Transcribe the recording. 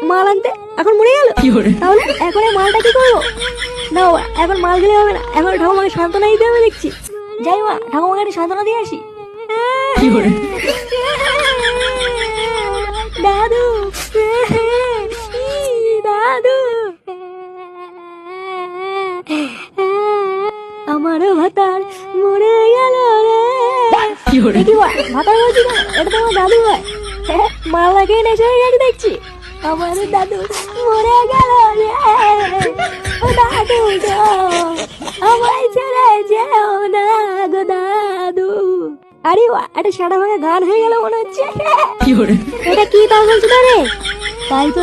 মাল আনতে, এখন মরে গেল। তাহলে এখন এই মালটা কি করবো? না বাবা, এখন মাল দিলে হবে না, এখন ঠাকুমাকে সান্ত্বনা দিতে হবে দেখছি। যাই মা, ঠাকুমাকে একটু সান্ত্বনা দিয়ে আসি। দাদু, দাদু, আমারও ভাতার মরে গেল রে। কি ভাতার বলছি না, এটা তো আমার দাদু হয়। মাল লাগিয়ে নেশা হয়ে গেছে দেখছি। আমার দাদু মরে গেল রে। ও দাদু গো, আমায় ছেড়ে যেও না গো দাদু। আরে একটা সাদা ভাঙা গান হয়ে গেল মনে হচ্ছে। এটা কি তা বলছো রে? তাই তো